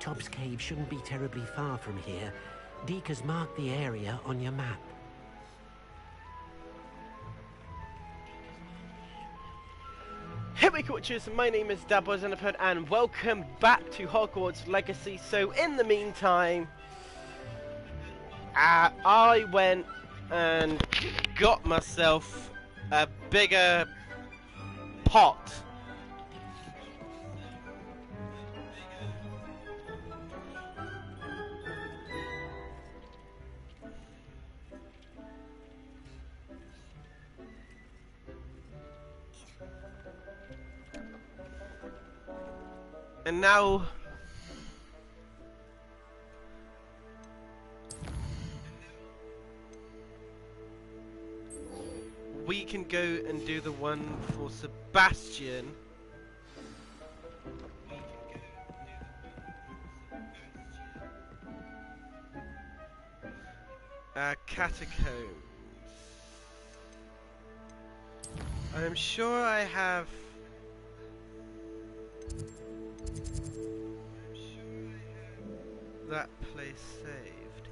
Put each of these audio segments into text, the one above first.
Cyclops Cave shouldn't be terribly far from here. Deke has marked the area on your map. Hey Watchers, my name is Dabboysenderpod and welcome back to Hogwarts Legacy. So in the meantime, I went and got myself a bigger pot. And now we can go and do the one for Sebastian. Catacombs. I'm sure I have. That place saved.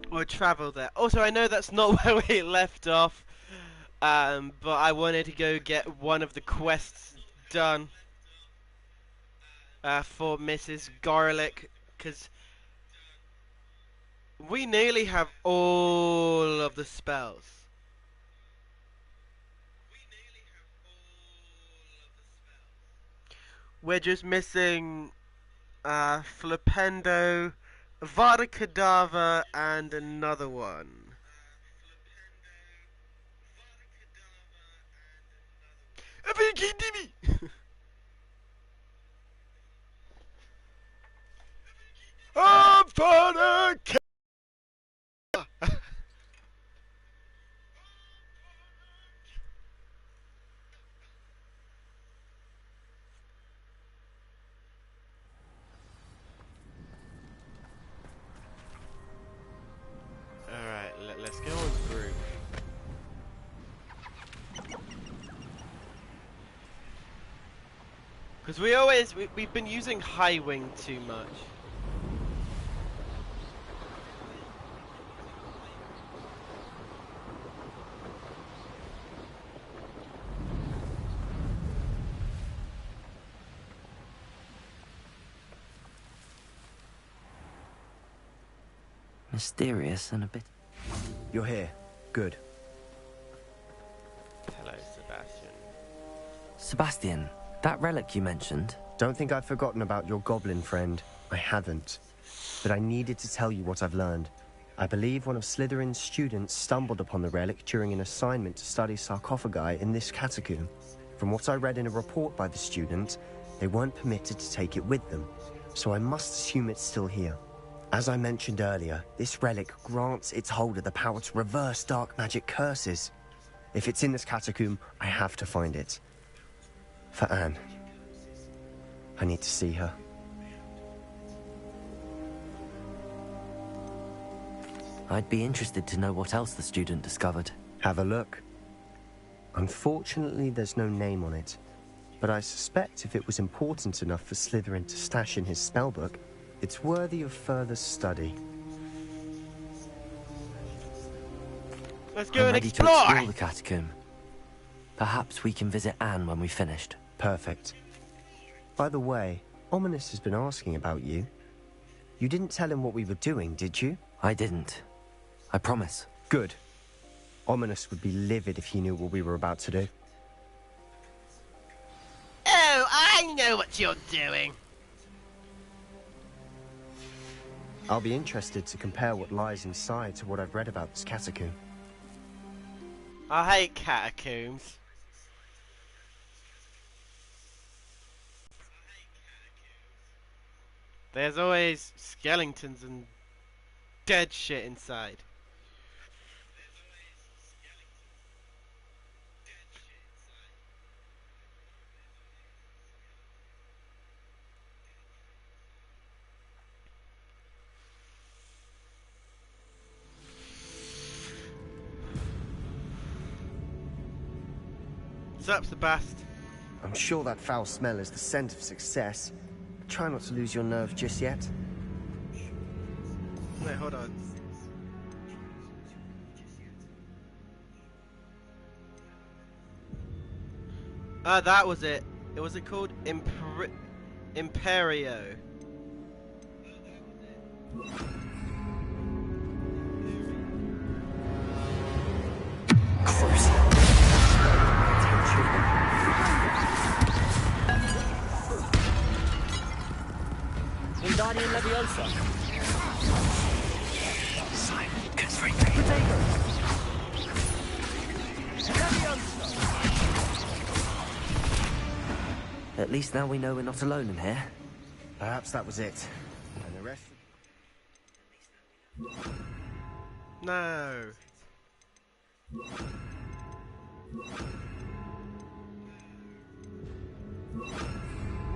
Or travel there. Also, I know that's not where we left off, but I wanted to go get one of the quests done. For Mrs. Garlic, because we nearly have all of the spells. We're just missing Flipendo, Vada Kedavra, and another one. I'm Vada Kedavra. Alright, let's go on through. Because we've been using High Wing too much. Mysterious and a bit... You're here. Good. Hello, Sebastian. Sebastian, that relic you mentioned... Don't think I've forgotten about your goblin friend. I haven't. But I needed to tell you what I've learned. I believe one of Slytherin's students stumbled upon the relic during an assignment to study sarcophagi in this catacomb. From what I read in a report by the student, they weren't permitted to take it with them, so I must assume it's still here. As I mentioned earlier, this relic grants its holder the power to reverse dark magic curses. If it's in this catacomb, I have to find it. For Anne. I need to see her. I'd be interested to know what else the student discovered. Have a look. Unfortunately, there's no name on it, but I suspect if it was important enough for Slytherin to stash in his spellbook, it's worthy of further study. Let's go and ready explore! to explore the catacomb. Perhaps we can visit Anne when we've finished. Perfect. By the way, Ominous has been asking about you. You didn't tell him what we were doing, did you? I didn't. I promise. Good. Ominous would be livid if he knew what we were about to do. Oh, I know what you're doing. I'll be interested to compare what lies inside to what I've read about this catacomb. I hate catacombs. There's always skeletons and dead shit inside. Sup, Sebast? I'm sure that foul smell is the scent of success. Try not to lose your nerve just yet. Wait, hold on. Ah, that was it. Was it called Imperio? Wingardium Leviosa. Simon, constrain Potato. At least now we know we're not alone in here. Perhaps that was it. And the rest... No.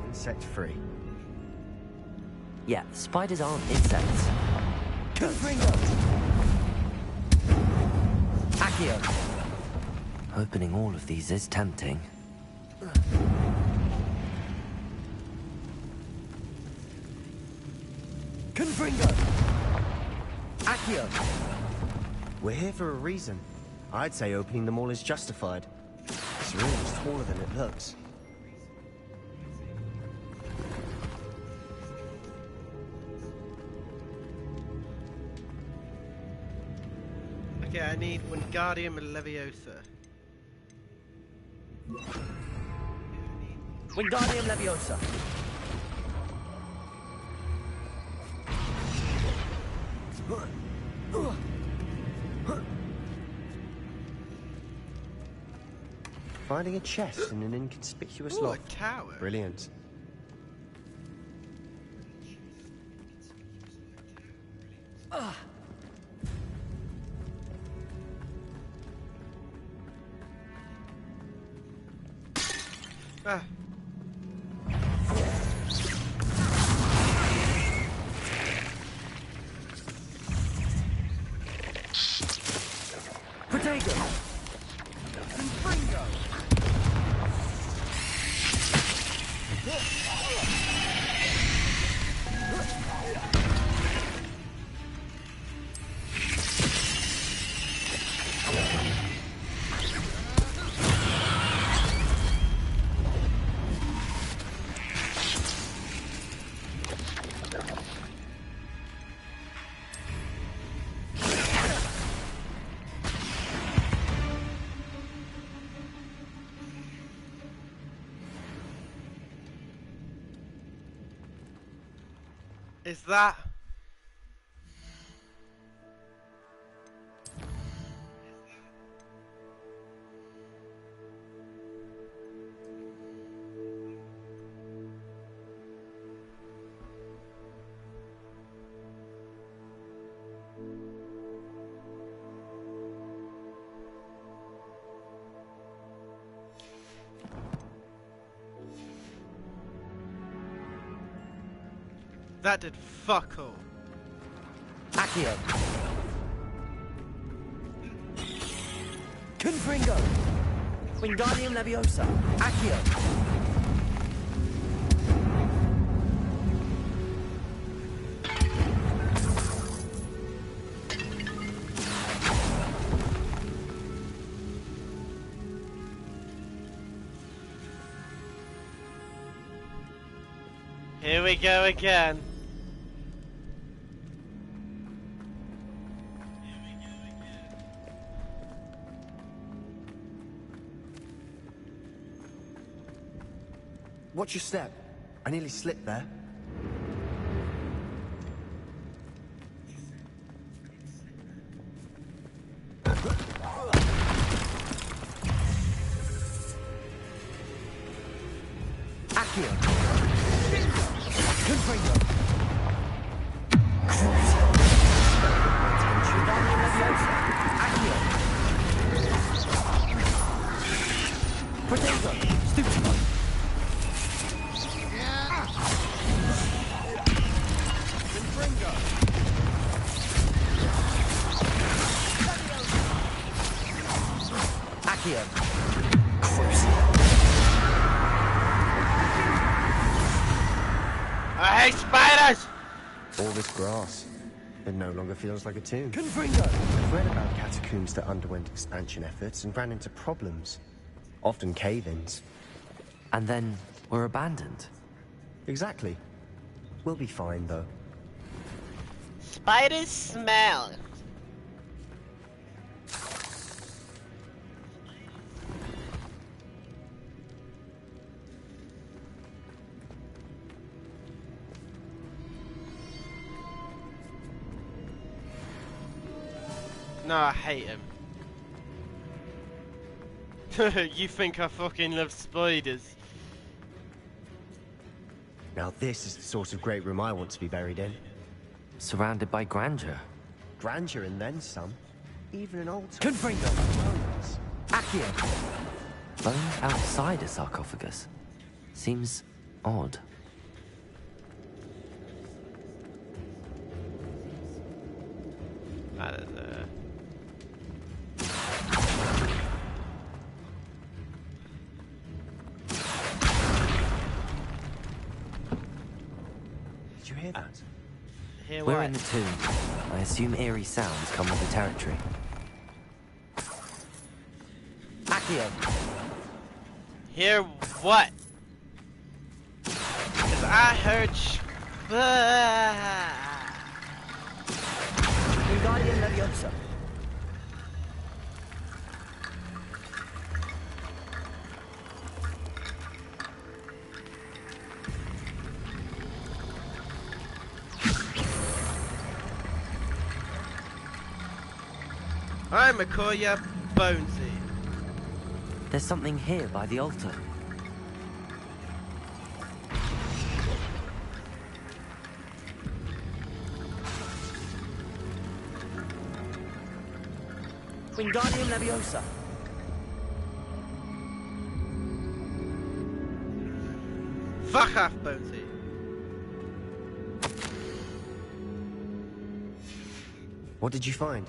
Insect free. Yeah, spiders aren't insects. Accio. Opening all of these is tempting. Confringo. Accio. We're here for a reason. I'd say opening them all is justified. This room is taller than it looks. Okay, I need Wingardium Leviosa. Wingardium Leviosa. Finding a chest in an inconspicuous Ooh, a loft. tower. Brilliant. Ah. Potato. Is that... That did fuck all. Accio. Confringo. Wingardium Leviosa. Accio. Here we go again. Watch your step. I nearly slipped there. Accio. Confringo. Wingardium Leviosa. Accio. Potato. Stupido. Accio. I hate spiders! All this grass. It no longer feels like a tomb. Confringo! I've read about catacombs that underwent expansion efforts and ran into problems. Often cave-ins. And then were abandoned. Exactly. We'll be fine, though. Spiders smell. No, I hate him. You think I fucking love spiders? Now this is the sort of great room I want to be buried in. Surrounded by grandeur. Grandeur and then some. Even an altar. Confringo! Bones. Accio! Bones outside a sarcophagus. Seems odd. I don't know. Did you hear that? Here We're what? in the tomb. I assume eerie sounds come with the territory. Accio! Hear what? 'Cause I heard Wingardium Leviosa. I'm Makoya Bonesy. There's something here by the altar. Wingardium Leviosa. Fuck off, Bonesy. What did you find?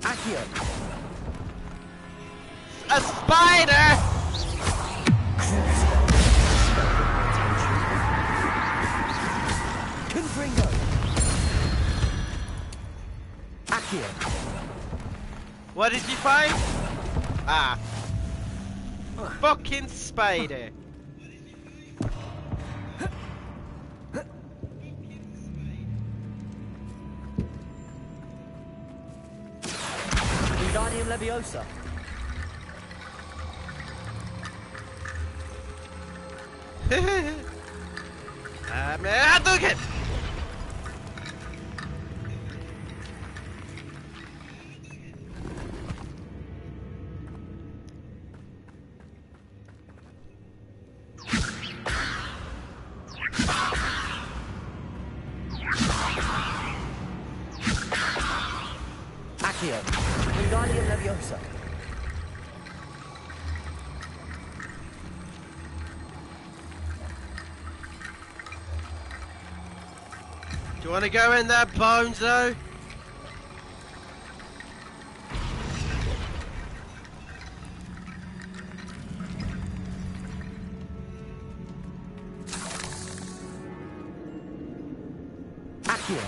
Accio! A spider! Confringo! Accio! What did you find? Ah. Fucking spider. Wingardium Leviosa. I took it! Accio! Wingardium Leviosa. Do you want to go in there, Boneso? Accio!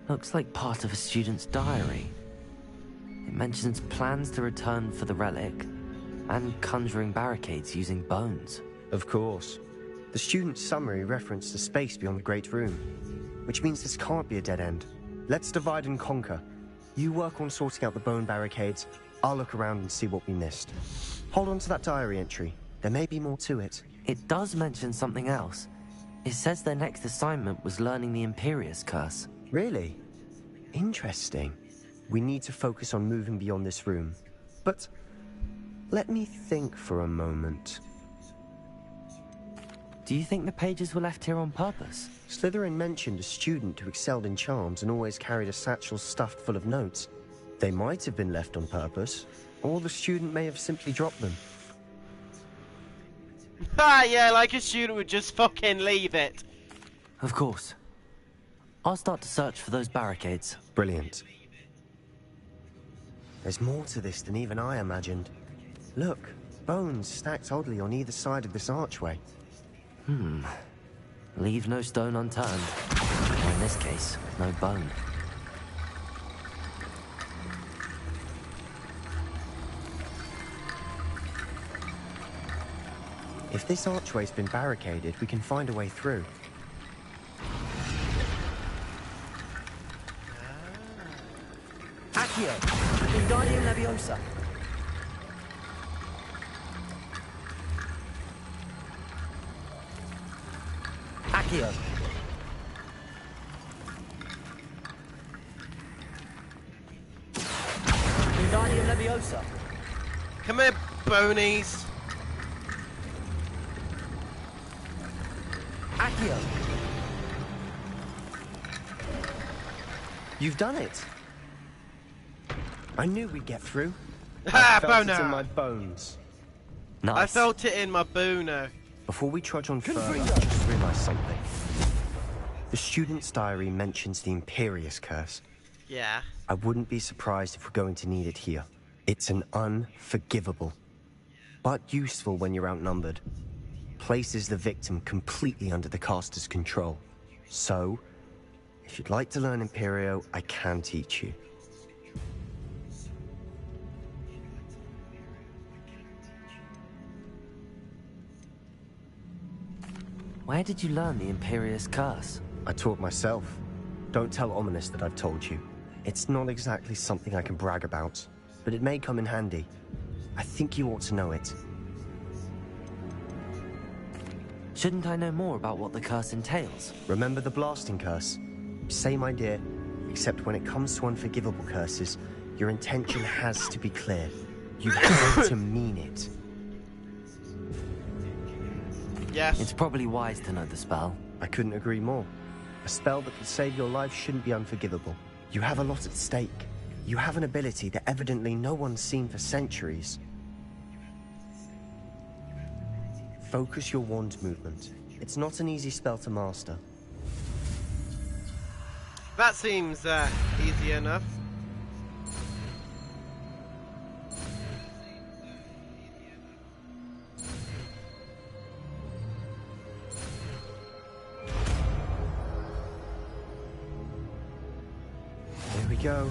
Looks like part of a student's diary. It mentions plans to return for the relic and conjuring barricades using bones. Of course. The student's summary referenced the space beyond the Great Room, which means this can't be a dead end. Let's divide and conquer. You work on sorting out the bone barricades, I'll look around and see what we missed. Hold on to that diary entry. There may be more to it. It does mention something else. It says their next assignment was learning the Imperius Curse. Really? Interesting. We need to focus on moving beyond this room. But let me think for a moment. Do you think the pages were left here on purpose? Slytherin mentioned a student who excelled in charms and always carried a satchel stuffed full of notes. They might have been left on purpose, or the student may have simply dropped them. Ah, yeah, like a student would just fucking leave it. Of course. I'll start to search for those barricades. Brilliant. There's more to this than even I imagined. Look, bones stacked oddly on either side of this archway. Leave no stone unturned. Or in this case, no bone. If this archway's been barricaded, we can find a way through. Accio! Wingardium Leviosa! Accio! Wingardium Leviosa! Come here, bonies. Accio! You've done it! I knew we'd get through. Ha, I felt it boner. in my bones. Nice. I felt it in my boono. Before we trudge on further, I just realised something. The student's diary mentions the Imperious Curse. Yeah. I wouldn't be surprised if we're going to need it here. It's an unforgivable, but useful when you're outnumbered. Places the victim completely under the caster's control. So, if you'd like to learn Imperio, I can teach you. Where did you learn the Imperious Curse? I taught myself. Don't tell Ominous that I've told you. It's not exactly something I can brag about, but it may come in handy. I think you ought to know it. Shouldn't I know more about what the curse entails? Remember the blasting curse? Same idea, except when it comes to unforgivable curses, your intention has to be clear. You have to mean it. Yes. It's probably wise to know the spell. I couldn't agree more. A spell that could save your life shouldn't be unforgivable. You have a lot at stake. You have an ability that evidently no one's seen for centuries. Focus your wand movement. It's not an easy spell to master. That seems easy enough. Here we go.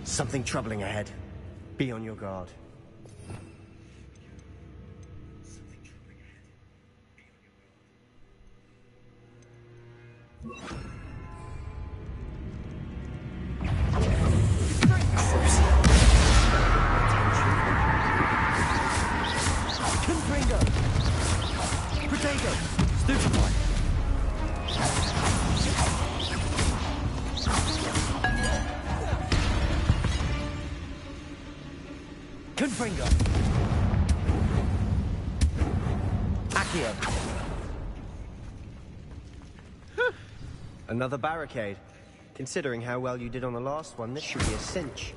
Something troubling ahead. Be on your guard. Confringo! Protego! Stupefy! Confringo! Accio! Another barricade. Considering how well you did on the last one, this should be a cinch.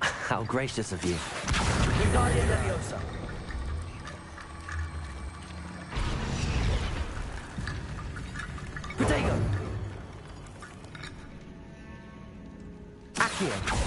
How gracious of you. Wingardium Leviosa! Protego! Accio!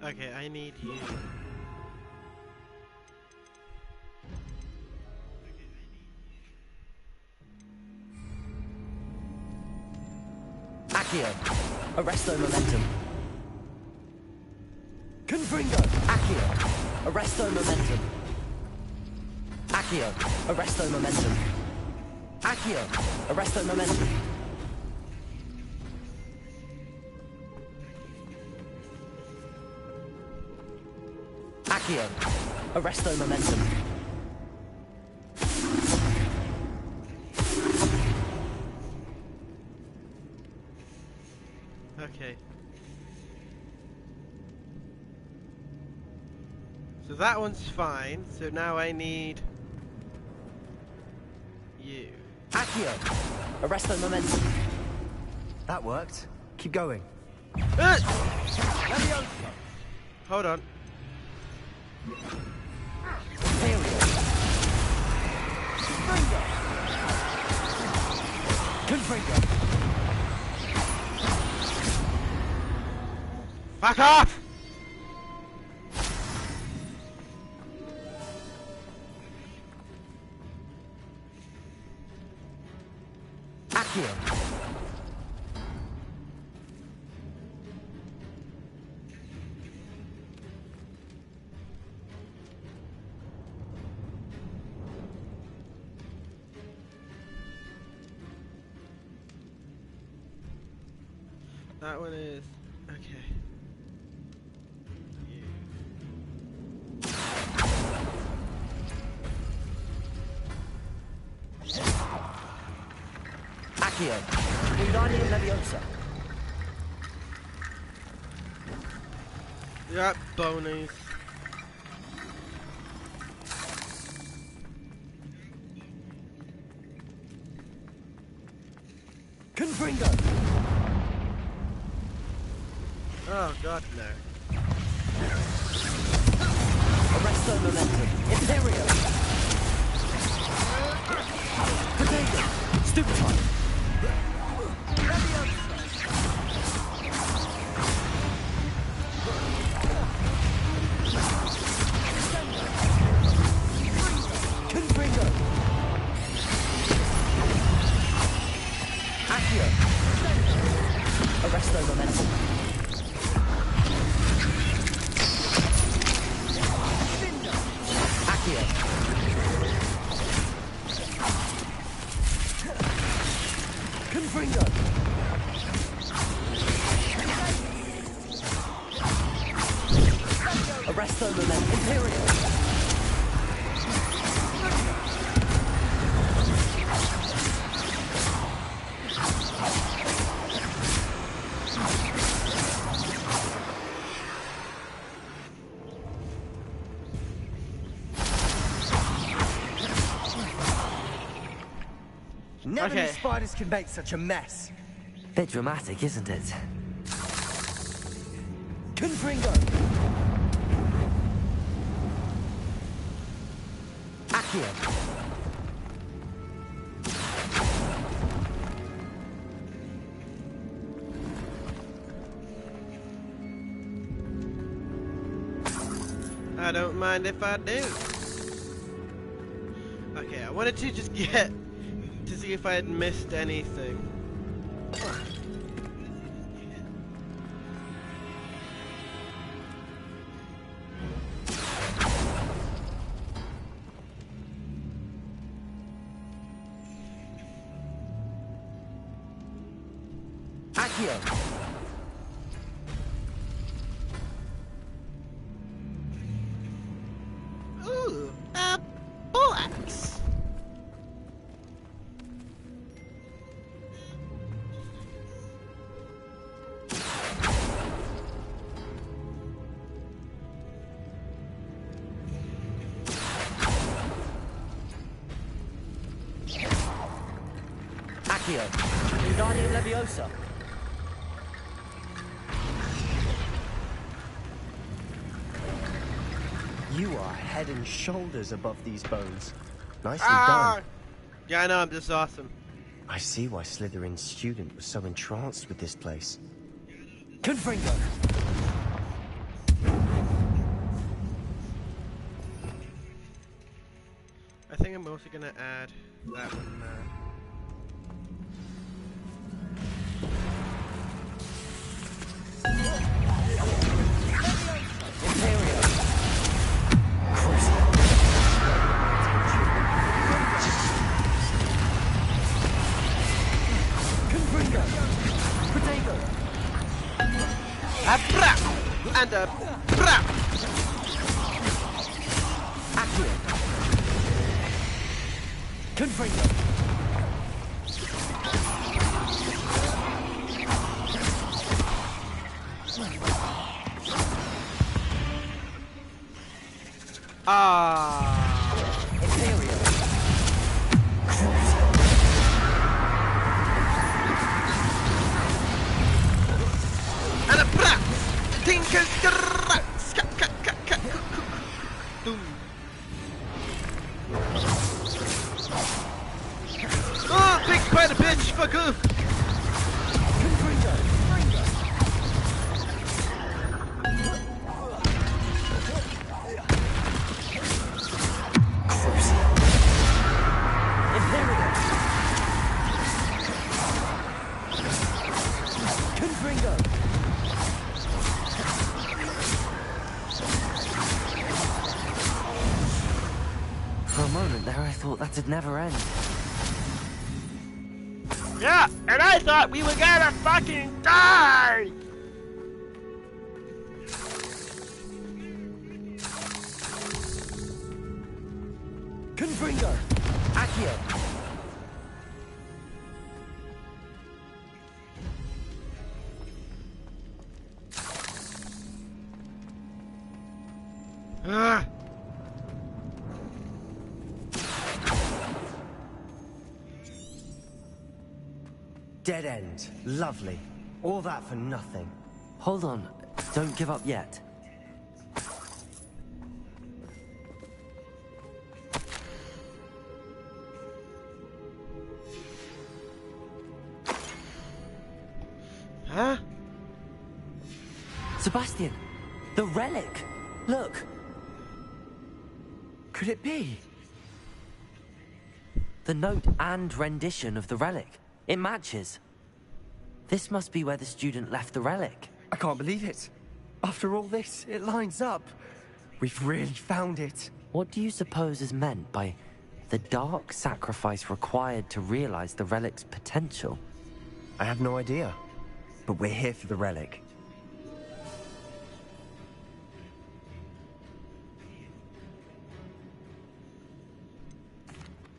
Okay, I need you. Accio! Arresto momentum! Confringo! Accio! Arresto momentum! Accio! Arresto momentum! Accio! Arresto momentum! Accio! Arresto momentum! Okay. So that one's fine. So now I need you. Accio. Arresto momentum. That worked. Keep going. Hold on. Confringo. Back off! Accio. That one is okay. Accio. Wingardium Leviosa. Yeah, bonies. Confringo. Oh god, no. Arresto momentum. Imperio. Potato. Stupefy. Confringo. Accio. Arresto momentum. Accio. Confringo. Arresto momentum. Imperial. Never knew Okay. spiders can make such a mess. Bit dramatic, isn't it? Confringo. Accio. I don't mind if I do. Okay, I wanted to just get to see if I had missed anything. Accio. Ooh, a box. Accio. Wingardium Leviosa. You are head and shoulders above these bones. Nicely Ah! done. Yeah, I know, I'm just awesome. I see why Slytherin's student was so entranced with this place. Confringo. I think I'm also gonna add that one now. Imperio. Confringo. Potato. A bra! And a bra! Accio. Confringo. Ah. Imperial. And a brat! Tinker's Boom. Oh, big spider bitch! Fuck off! For a moment there, I thought that'd never end. Yeah, and I thought we were gonna fucking die! Confringo. Accio. Ah. Dead end. Lovely. All that for nothing. Hold on, don't give up yet. Huh? Sebastian! The relic! Look! Could it be? The note and rendition of the relic. It matches. This must be where the student left the relic. I can't believe it. After all this, it lines up. We've really found it. What do you suppose is meant by the dark sacrifice required to realize the relic's potential? I have no idea. But we're here for the relic.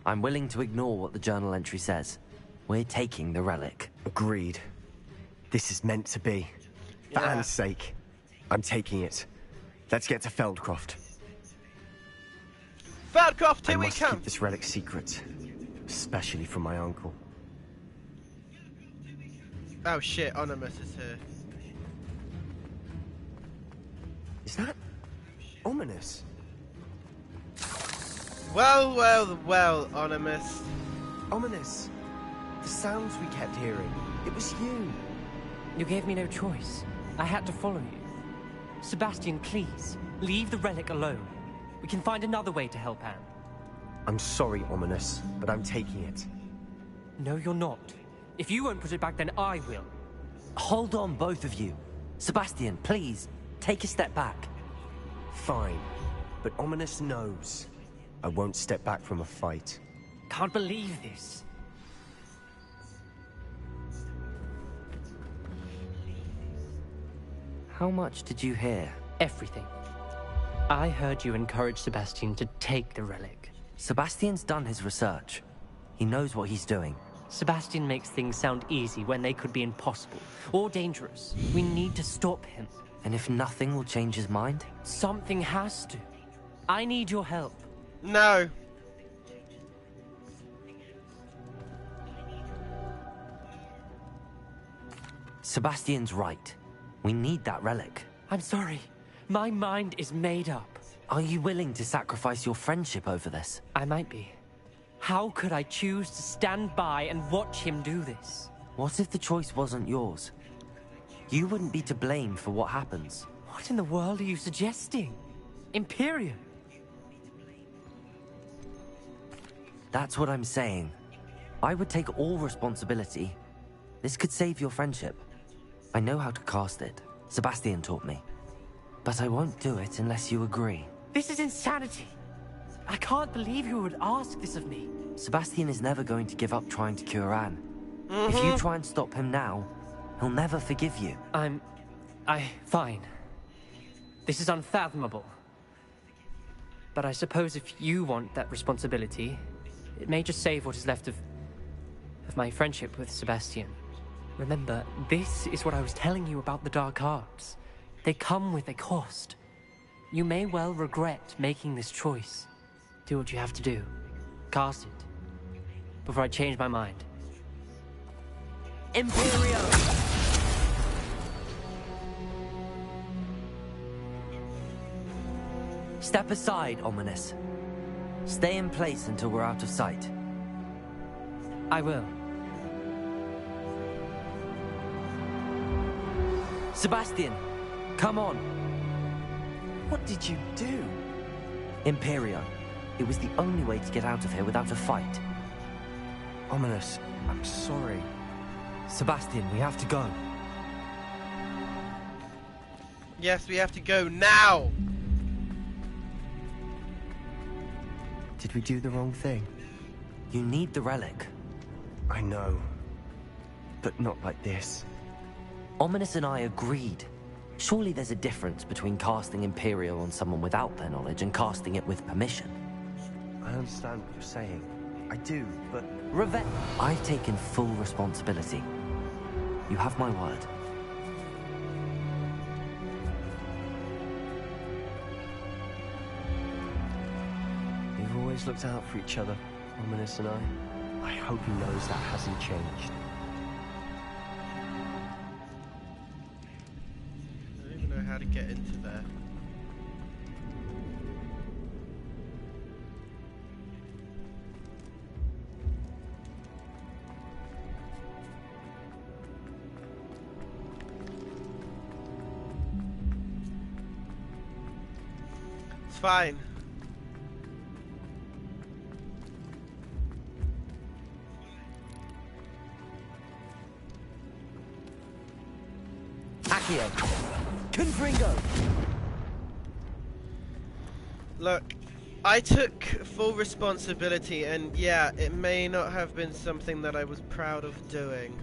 I'm willing to ignore what the journal entry says. We're taking the relic. Agreed. This is meant to be. For Yeah. Anne's sake. I'm taking it. Let's get to Feldcroft. Feldcroft, I here we must come! keep this relic secret. Especially from my uncle. Oh shit, Onimus is here. Is that ominous? Well, well, well, Onimus. Ominous. The sounds we kept hearing. It was you. You gave me no choice. I had to follow you. Sebastian, please, leave the relic alone. We can find another way to help Anne. I'm sorry, Ominous, but I'm taking it. No, you're not. If you won't put it back, then I will. Hold on, both of you. Sebastian, please, take a step back. Fine. But Ominous knows. I won't step back from a fight. Can't believe this. How much did you hear? Everything. I heard you encourage Sebastian to take the relic. Sebastian's done his research. He knows what he's doing. Sebastian makes things sound easy when they could be impossible or dangerous. We need to stop him. And if nothing will change his mind? Something has to. I need your help. No. Sebastian's right. We need that relic. I'm sorry. My mind is made up. Are you willing to sacrifice your friendship over this? I might be. How could I choose to stand by and watch him do this? What if the choice wasn't yours? You wouldn't be to blame for what happens. What in the world are you suggesting? Imperium? That's what I'm saying. I would take all responsibility. This could save your friendship. I know how to cast it. Sebastian taught me. But I won't do it unless you agree. This is insanity. I can't believe you would ask this of me. Sebastian is never going to give up trying to cure Anne. If you try and stop him now, he'll never forgive you. Fine. This is unfathomable. But I suppose if you want that responsibility, it may just save what is left of my friendship with Sebastian. Remember, this is what I was telling you about the dark arts. They come with a cost. You may well regret making this choice. Do what you have to do. Cast it. Before I change my mind. Imperio! Step aside, Ominous. Stay in place until we're out of sight. I will. Sebastian, come on. What did you do? Imperio. It was the only way to get out of here without a fight. Ominous, I'm sorry. Sebastian, we have to go. Yes, we have to go now! Did we do the wrong thing? You need the relic. I know. But not like this. Ominous and I agreed. Surely there's a difference between casting Imperial on someone without their knowledge and casting it with permission. I understand what you're saying. I do, but... Revenge. I've taken full responsibility. You have my word. We've always looked out for each other, Ominous and I. I hope he knows that hasn't changed. I don't even know how to get into there. It's fine. Accio. Confringo. Look, I took full responsibility, and yeah, it may not have been something that I was proud of doing.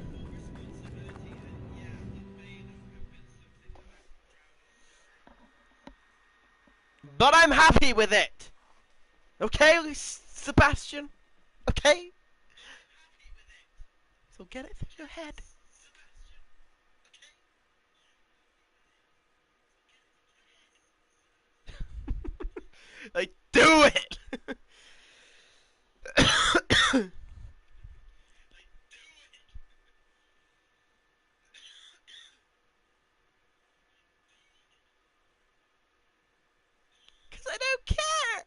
But I'm happy with it! Okay, Sebastian? Okay? So get it through your head. Like, do it! Because I don't care!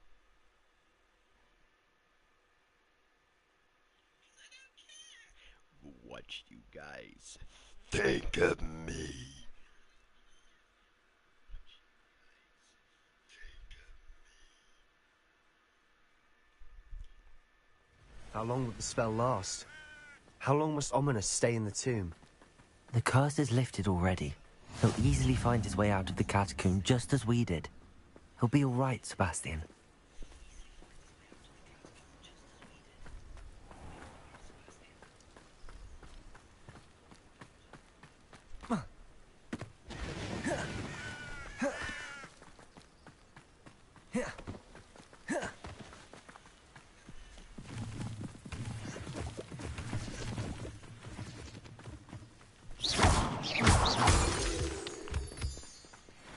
What you guys think of me? How long will the spell last? How long must Ominous stay in the tomb? The curse is lifted already. He'll easily find his way out of the catacomb just as we did. He'll be all right, Sebastian.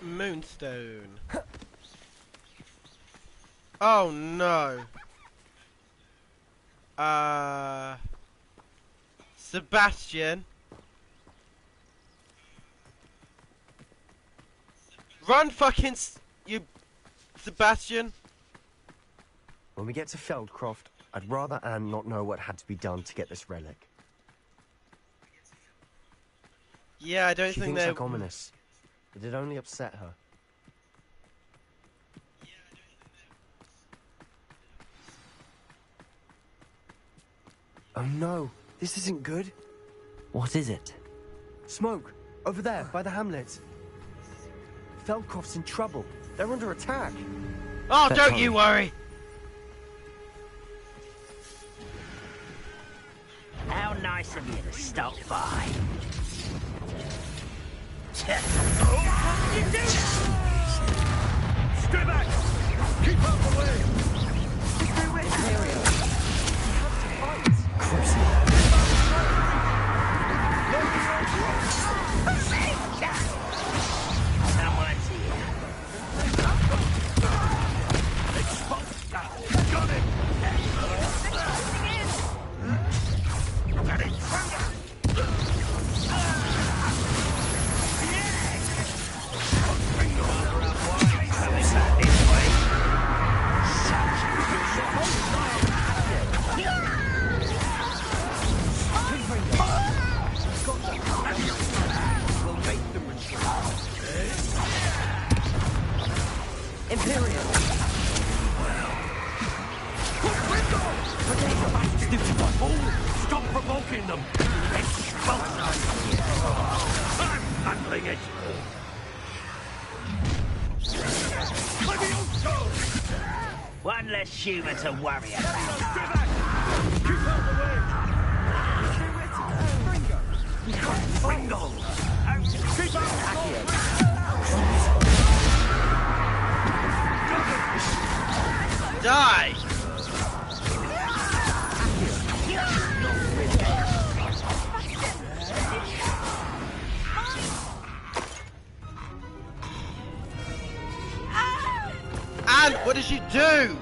Moonstone. Oh no. Sebastian. Run fucking you Sebastian. When we get to Feldcroft, I'd rather Anne not know what had to be done to get this relic. Yeah, I don't She think thinks they're like Ominous. It'd only upset her. Oh no, this isn't good. What is it? Smoke, over there, by the hamlet. Feldcroft's in trouble. They're under attack. Oh, Don't don't you worry. How nice of you to stop by. Stay back! Keep out the way! Someone's here. fool! Stop provoking them! I'm handling it! One less human to worry about. Keep out the way! Ringo! Keep out! Die! Anne, what did you do?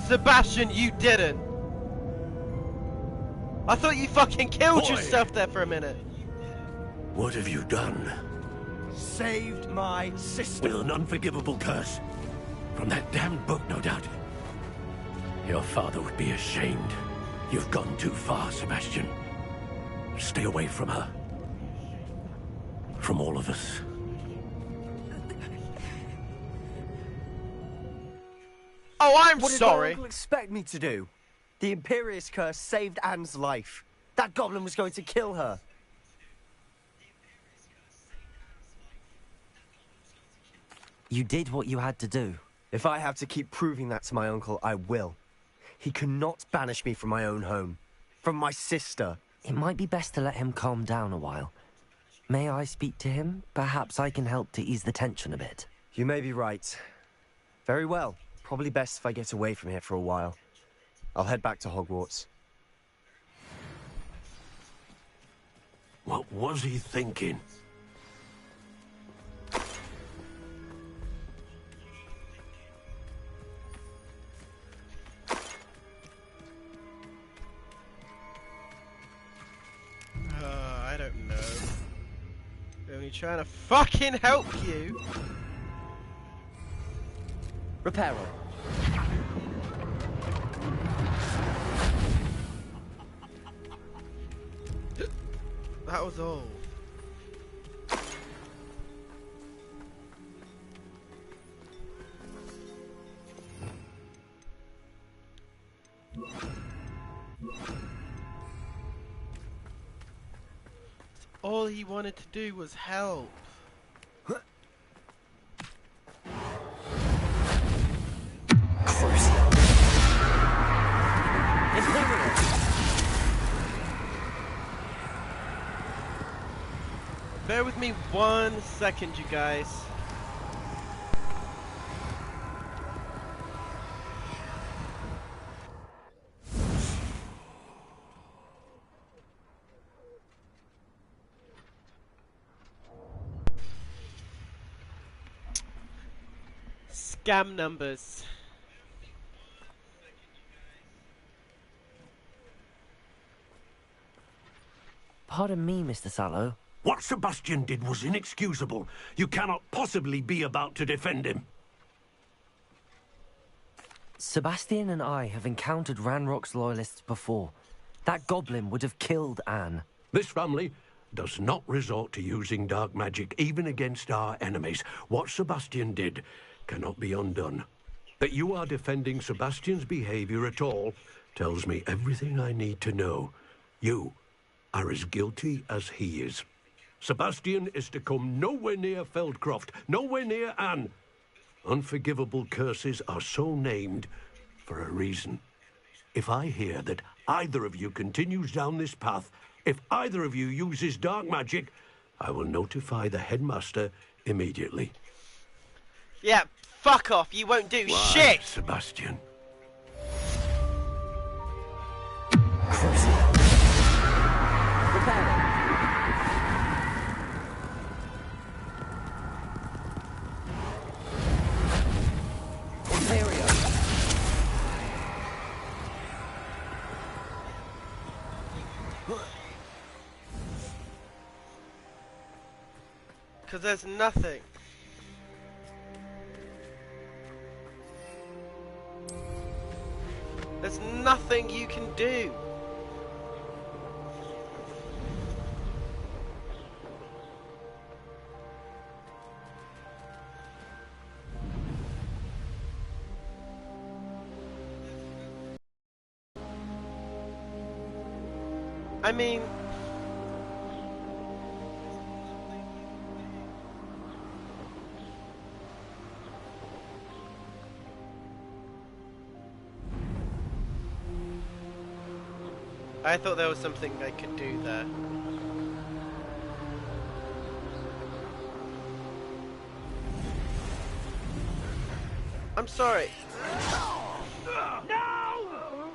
Sebastian, you didn't. I thought you fucking killed Boy. yourself there for a minute. What have you done? Saved my sister. With an unforgivable curse. From that damned book, no doubt. Your father would be ashamed. You've gone too far, Sebastian. Stay away from her. From all of us. Oh, I'm What did sorry. my uncle expect me to do? The Imperious curse saved Anne's life. That goblin was going to kill her. You did what you had to do. If I have to keep proving that to my uncle, I will. He cannot banish me from my own home. From my sister. It might be best to let him calm down a while. May I speak to him? Perhaps I can help to ease the tension a bit. You may be right. Very well. Probably best if I get away from here for a while. I'll head back to Hogwarts. What was he thinking? I don't know. I'm only trying to fucking help you. Reparo. That was all. All he wanted to do was help. Bear with me 1 second, you guys. Scam numbers. Pardon me, Mr. Sallow. What Sebastian did was inexcusable. You cannot possibly be about to defend him. Sebastian and I have encountered Ranrock's loyalists before. That goblin would have killed Anne. This family does not resort to using dark magic, even against our enemies. What Sebastian did cannot be undone. That you are defending Sebastian's behavior at all tells me everything I need to know. You are as guilty as he is. Sebastian is to come nowhere near Feldcroft, nowhere near Anne. Unforgivable curses are so named for a reason. If I hear that either of you continues down this path, if either of you uses dark magic, I will notify the headmaster immediately. Yeah, fuck off. You won't do Why, shit. Sebastian. Because there's nothing. There's nothing you can do. I mean... I thought there was something I could do there. I'm sorry. No!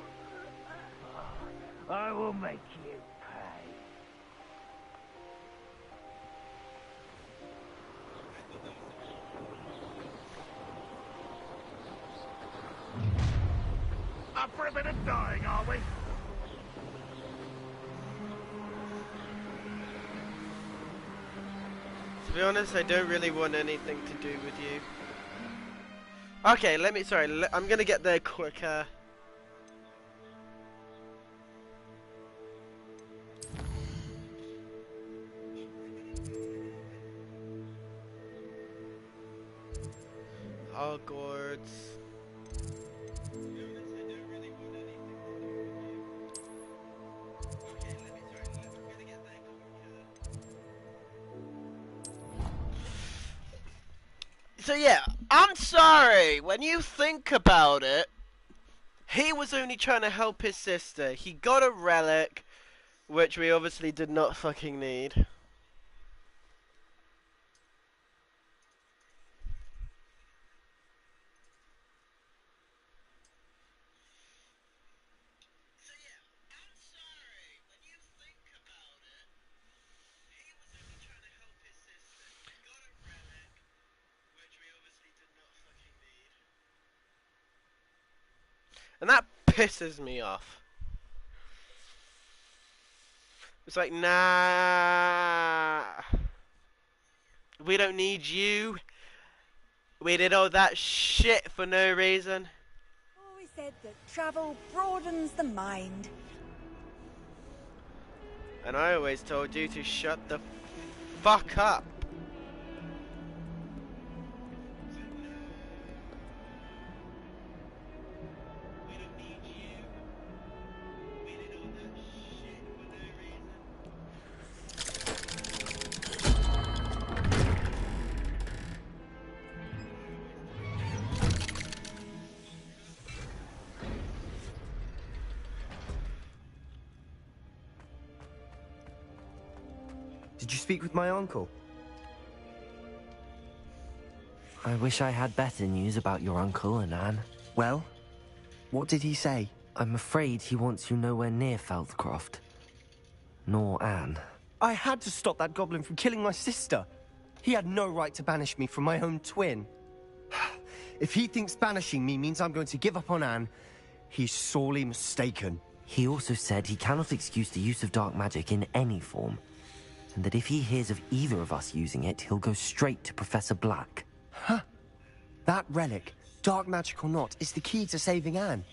I will make you pay. Up for a bit of dying, are we? To be honest, I don't really want anything to do with you. Okay, I'm gonna get there quicker. Hogwarts. So yeah, I'm sorry, when you think about it, he was only trying to help his sister. He got a relic, which we obviously did not fucking need. And that pisses me off. It's like, nah. We don't need you. We did all that shit for no reason. Always said that travel broadens the mind. And I always told you to shut the fuck up. Did you speak with my uncle? I wish I had better news about your uncle and Anne. Well, what did he say? I'm afraid he wants you nowhere near Feldcroft. Nor Anne. I had to stop that goblin from killing my sister. He had no right to banish me from my own twin. If he thinks banishing me means I'm going to give up on Anne, he's sorely mistaken. He also said he cannot excuse the use of dark magic in any form, and that if he hears of either of us using it, he'll go straight to Professor Black. Huh. That relic, dark magic or not, is the key to saving Anne.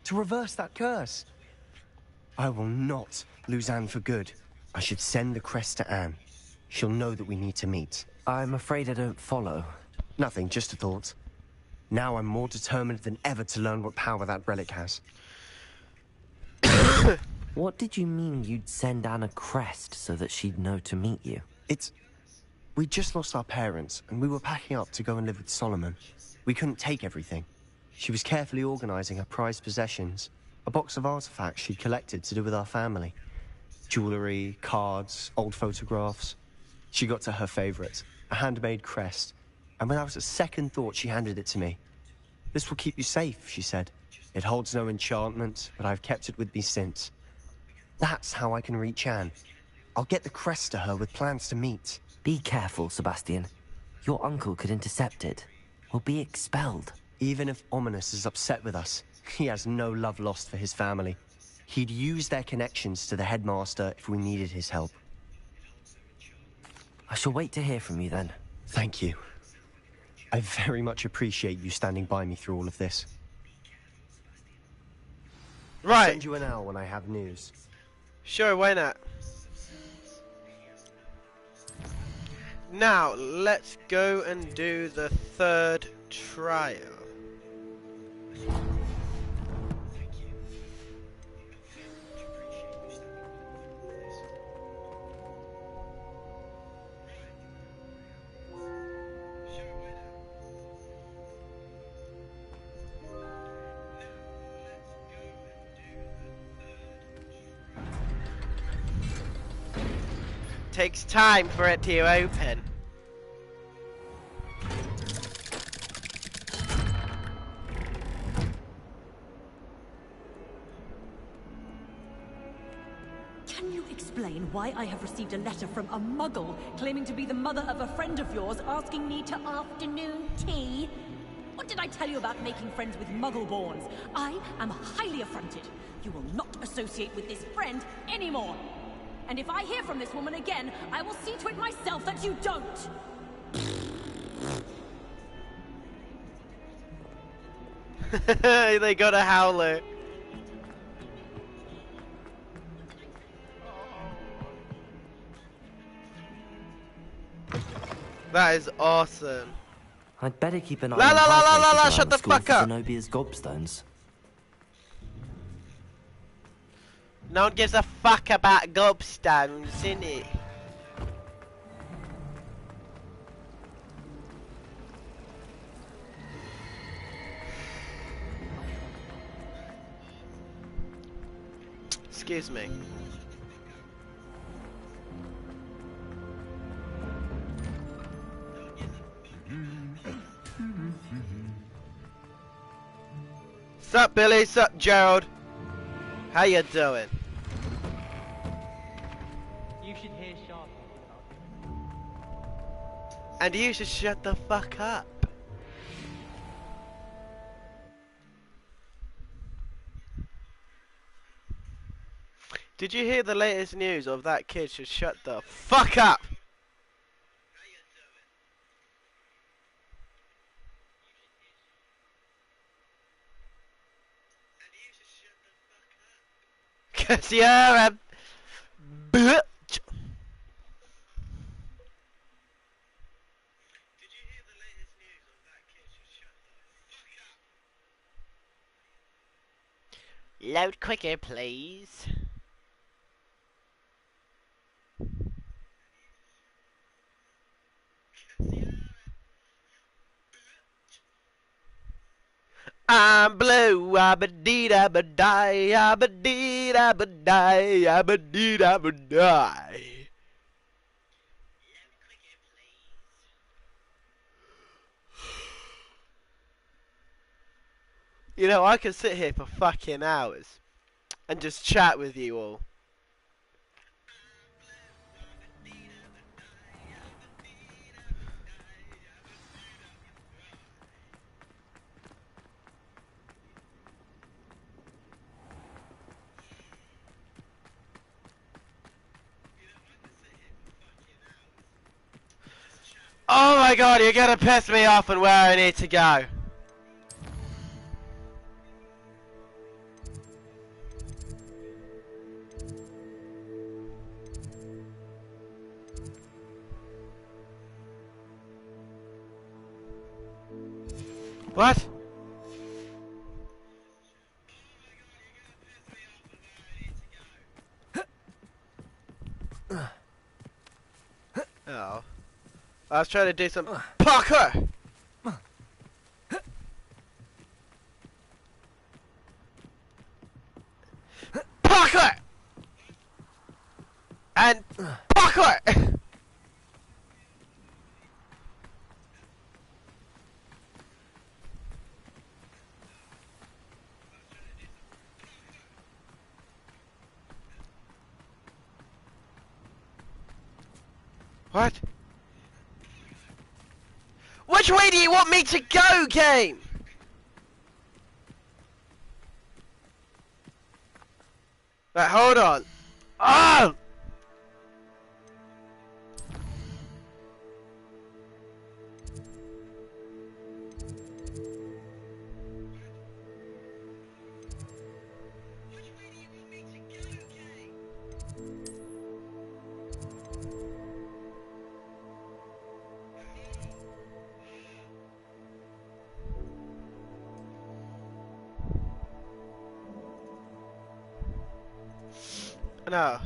To reverse that curse. I will not lose Anne for good. I should send the crest to Anne. She'll know that we need to meet. I'm afraid I don't follow. Nothing, just a thought. Now I'm more determined than ever to learn what power that relic has. What did you mean you'd send Anne a crest so that she'd know to meet you? We just lost our parents, and we were packing up to go and live with Solomon. We couldn't take everything. She was carefully organizing her prized possessions, a box of artifacts she'd collected to do with our family. Jewelry, cards, old photographs. She got to her favorite, a handmade crest, and when I was at second thought, she handed it to me. This will keep you safe, she said. It holds no enchantment, but I've kept it with me since. That's how I can reach Anne. I'll get the crest to her with plans to meet. Be careful, Sebastian. Your uncle could intercept it. We'll be expelled. Even if Ominous is upset with us, he has no love lost for his family. He'd use their connections to the headmaster if we needed his help. I shall wait to hear from you then. Thank you. I very much appreciate you standing by me through all of this. I'll Right. send you an owl when I have news. Sure, why not? Now, let's go and do the third trial. Takes time for it to open. Can you explain why I have received a letter from a muggle claiming to be the mother of a friend of yours asking me to afternoon tea? What did I tell you about making friends with muggle-borns? I am highly affronted. You will not associate with this friend anymore. And if I hear from this woman again, I will see to it myself that you don't! They got a howler. That is awesome. I'd better keep an eye La on la la la la la, around shut the school fuck for up. Zenobia's gobstones. No one gives a fuck about gobstones, innit? Excuse me. Sup, Billy? Sup, Gerald? How you doing? You should hear Sharp. And you should shut the fuck up. Did you hear the latest news of that kid should shut the fuck up? Cause you're a bitch. Load quicker, please. I'm blue, abba-dee-da-ba-die, abba-dee-da-ba-die, abba-dee-da-ba-die. You know, I could sit here for fucking hours and just chat with you all. Oh my god, you're gonna piss me off and where I need to go. What? Oh. I was trying to do some parkour! Parkour! And parkour! What? Which way do you want me to go, game? Right, hold on. Oh! No.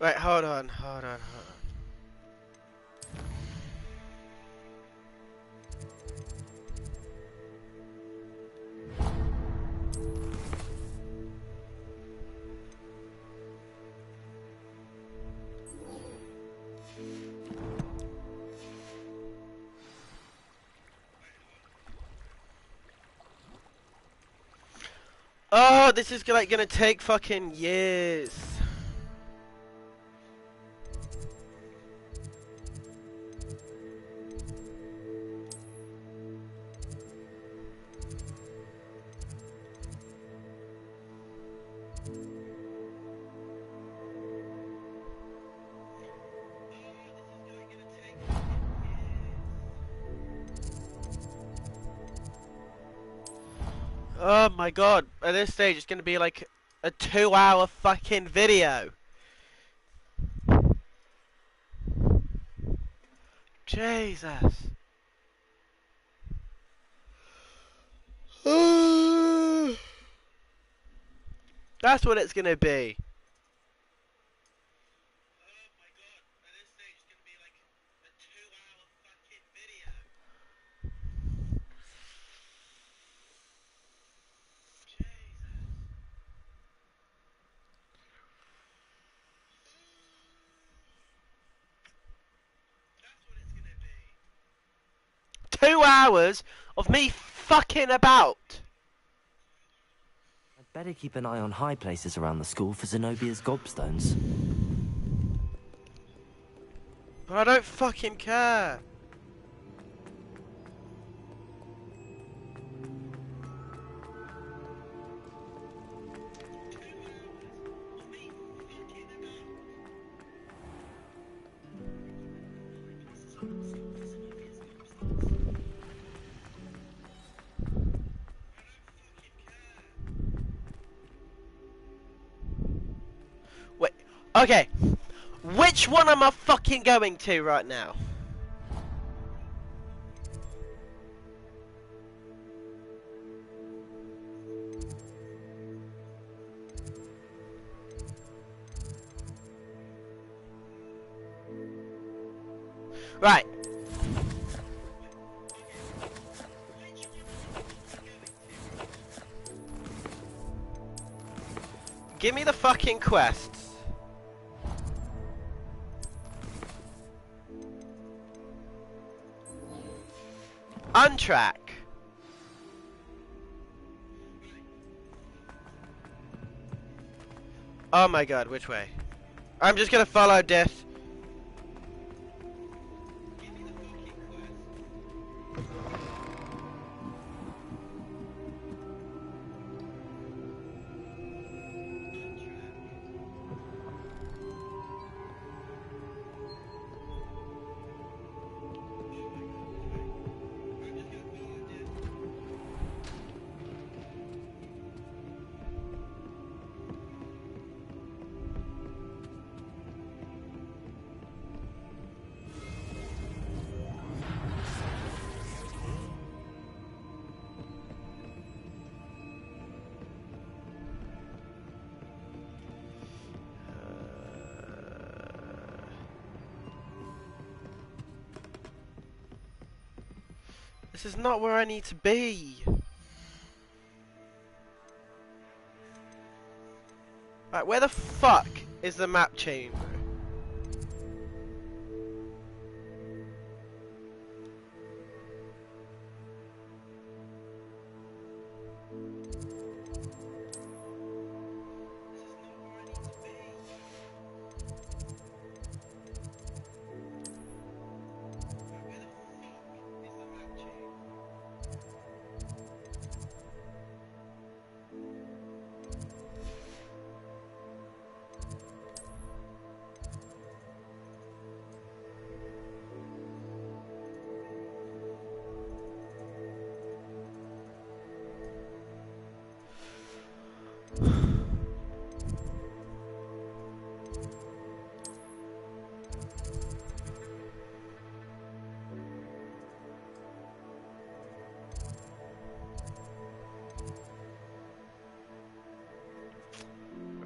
Right, hold on. Oh, this is like gonna take fucking years. Oh my god, at this stage it's gonna be like a 2-hour fucking video. Jesus. That's what it's gonna be. Two hours of me fucking about. I'd better keep an eye on high places around the school for Zenobia's gobstones. But I don't fucking care. Wait, okay. Which one am I fucking going to right now? Right. Give me the fucking quests. Untrack. Oh my god, which way? I'm just gonna follow death. This is not where I need to be. Right, where the fuck is the map chamber?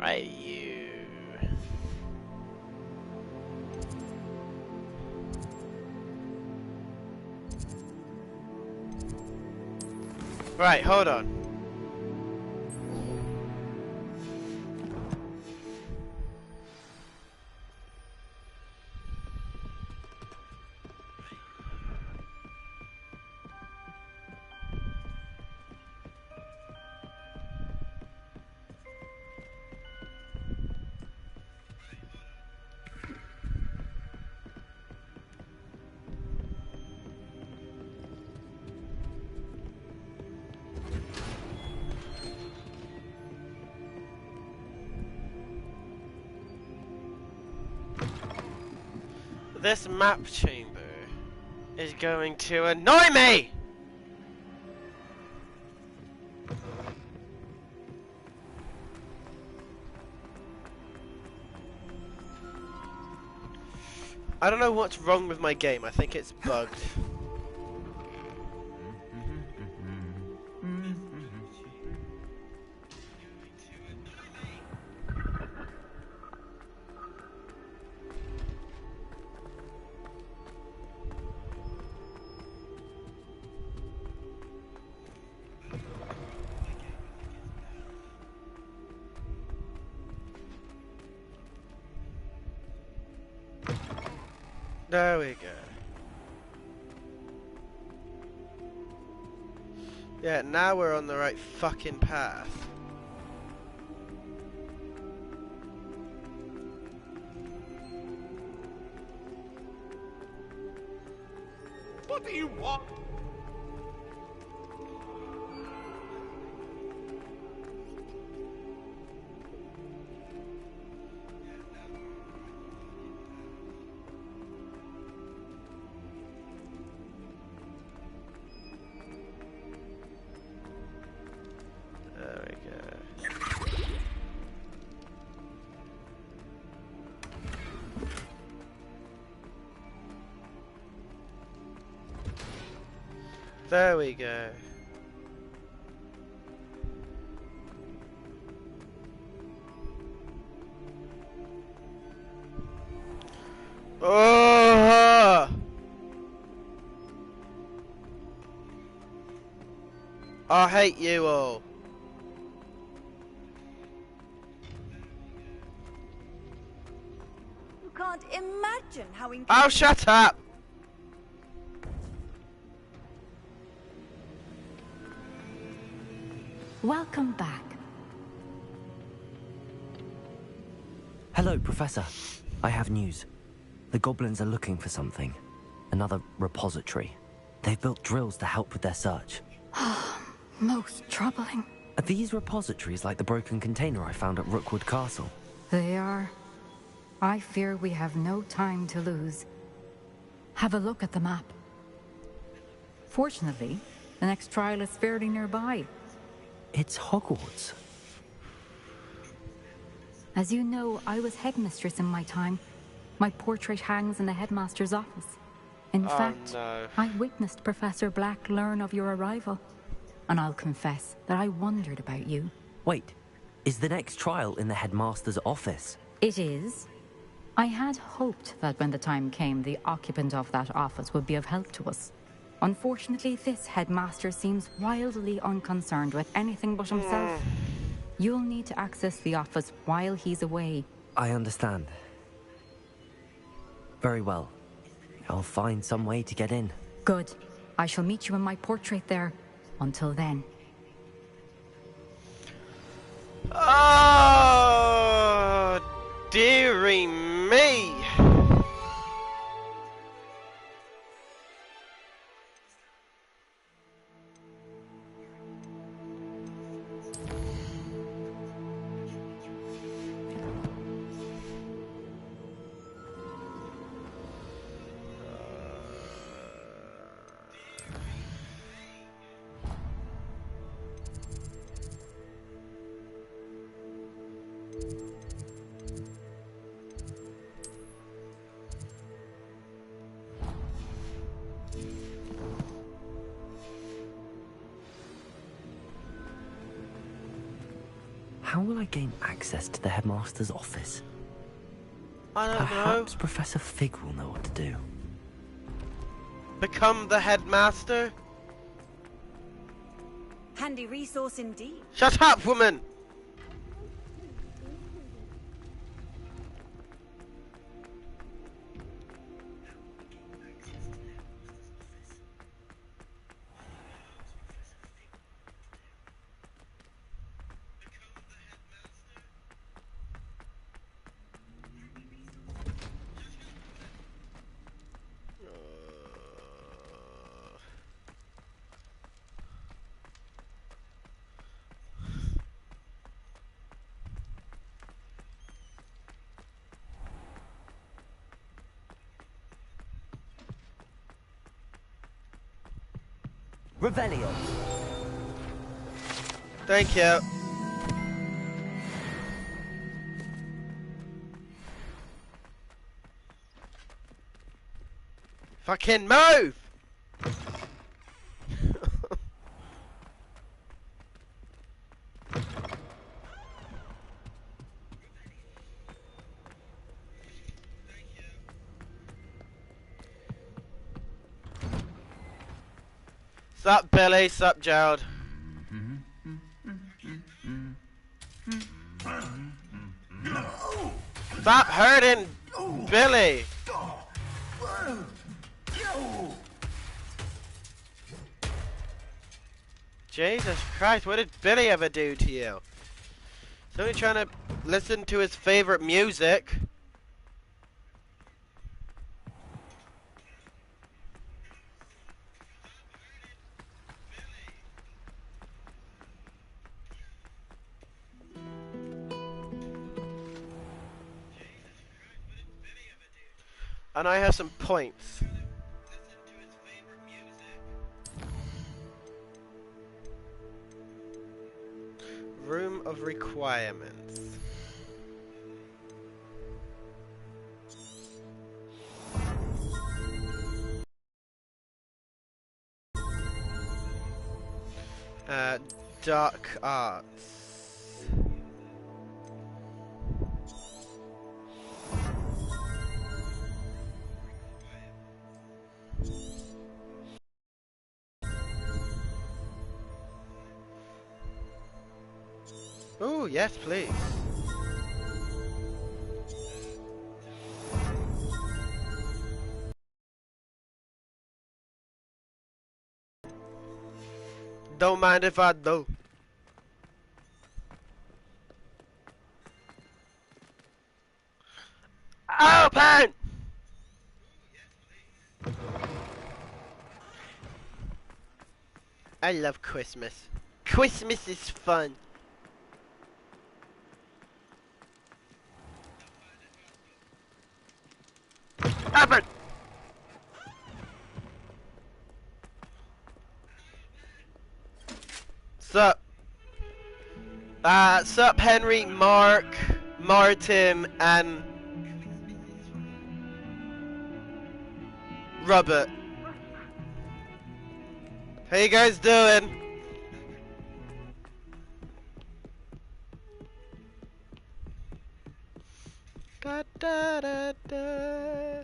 Right, you. Right, hold on. This map chamber is going to annoy me! I don't know what's wrong with my game. I think it's bugged. There we go. Yeah, now we're on the right fucking path. What do you want? There we go. Oh! I hate you all. You can't imagine how Oh, shut up! Welcome back. Hello, Professor. I have news. The goblins are looking for something. Another repository. They've built drills to help with their search. Most troubling. Are these repositories like the broken container I found at Rookwood Castle? They are. I fear we have no time to lose. Have a look at the map. Fortunately, the next trial is fairly nearby. It's Hogwarts. As you know, I was headmistress in my time. My portrait hangs in the headmaster's office. In fact, no. I witnessed Professor Black learn of your arrival. And I'll confess that I wondered about you. Wait, is the next trial in the headmaster's office? It is. I had hoped that when the time came, the occupant of that office would be of help to us. Unfortunately, this headmaster seems wildly unconcerned with anything but himself. You'll need to access the office while he's away. I understand. Very well. I'll find some way to get in. Good. I shall meet you in my portrait there. Until then. Oh, dearie me. How will I gain access to the headmaster's office? I don't know. Perhaps Professor Fig will know what to do. Become the headmaster? Handy resource indeed. Shut up, woman! Revelio. Thank you. Fucking move! Sup, Billy? Sup, Gerald? Stop hurting Billy! Jesus Christ, what did Billy ever do to you? He's only trying to listen to his favorite music. And I have some points. Room of requirements. Dark arts. Oh, yes, please. Don't mind if I do. Open! I love Christmas. Christmas is fun. Open! Sup? Sup, Henry, Mark, Martin, and Robert. How you guys doing? Da, da, da, da.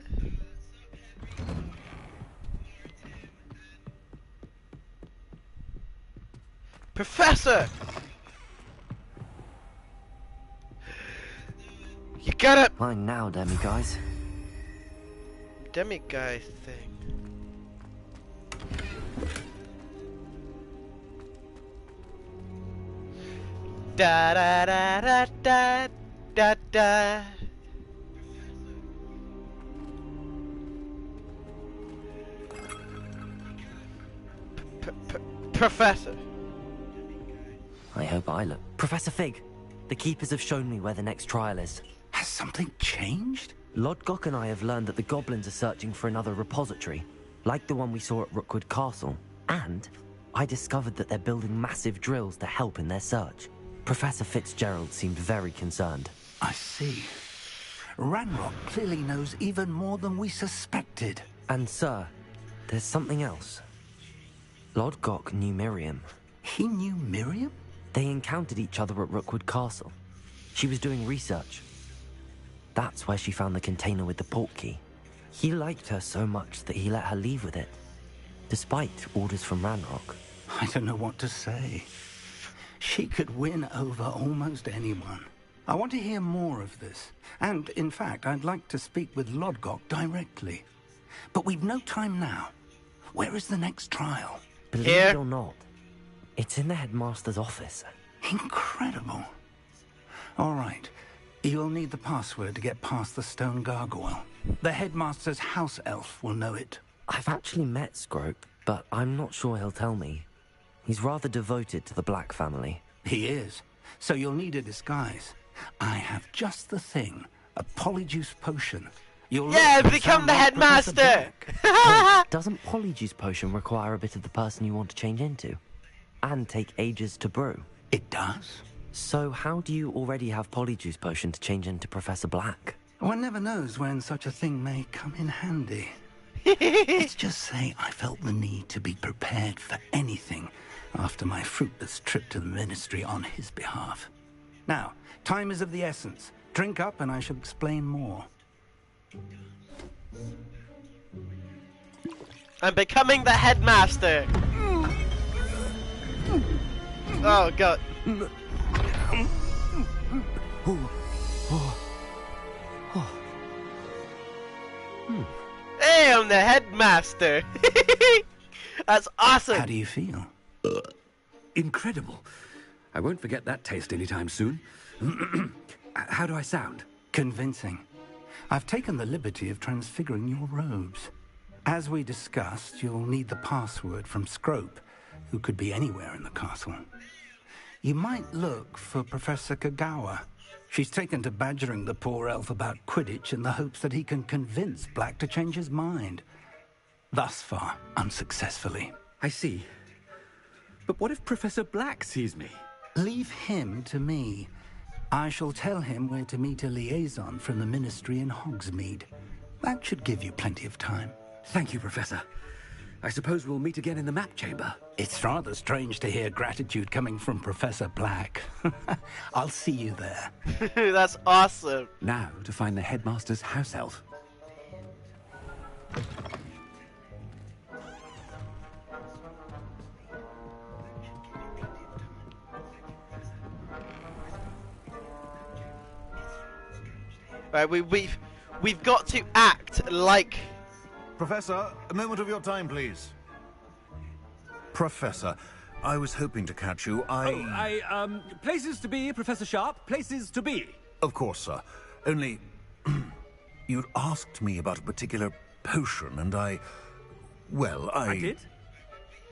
Professor! You got it! Mine now, demi-guys. Demi-guy thing. Da da da da da da da. Professor. I hope I look. Professor Fig, the Keepers have shown me where the next trial is. Has something changed? Lodgok and I have learned that the goblins are searching for another repository, like the one we saw at Rookwood Castle. And I discovered that they're building massive drills to help in their search. Professor Fitzgerald seemed very concerned. I see. Ranrock clearly knows even more than we suspected. And sir, there's something else. Lodgok knew Miriam. He knew Miriam? They encountered each other at Rookwood Castle. She was doing research. That's where she found the container with the port key. He liked her so much that he let her leave with it, despite orders from Ranrock. I don't know what to say. She could win over almost anyone. I want to hear more of this. And, in fact, I'd like to speak with Lodgok directly. But we've no time now. Where is the next trial? Believe it or not, it's in the headmaster's office. Incredible. All right. You'll need the password to get past the stone gargoyle. The headmaster's house elf will know it. I've actually met Scrope, but I'm not sure he'll tell me. He's rather devoted to the Black family. He is. So you'll need a disguise. I have just the thing. A polyjuice potion. You'll become the headmaster! Doesn't Polyjuice Potion require a bit of the person you want to change into? And take ages to brew? It does. So how do you already have Polyjuice Potion to change into Professor Black? One never knows when such a thing may come in handy. Let's just say I felt the need to be prepared for anything after my fruitless trip to the Ministry on his behalf. Now, time is of the essence. Drink up and I shall explain more. I'm becoming the headmaster. Oh god. Hey, I'm the headmaster. That's awesome. How do you feel? Incredible. I won't forget that taste anytime soon. How do I sound? Convincing. I've taken the liberty of transfiguring your robes. As we discussed, you'll need the password from Scrope, who could be anywhere in the castle. You might look for Professor Kagawa. She's taken to badgering the poor elf about Quidditch in the hopes that he can convince Black to change his mind. Thus far, unsuccessfully. I see. But what if Professor Black sees me? Leave him to me. I shall tell him where to meet a liaison from the Ministry in Hogsmeade. That should give you plenty of time. Thank you, Professor. I suppose we'll meet again in the map chamber. It's rather strange to hear gratitude coming from Professor Black. I'll see you there. That's awesome. Now to find the headmaster's house elf. Right, we've got to act like... Professor, a moment of your time, please. Professor, I was hoping to catch you. Places to be, Professor Sharp. Places to be. Of course, sir. Only... you'd asked me about a particular potion, and I did?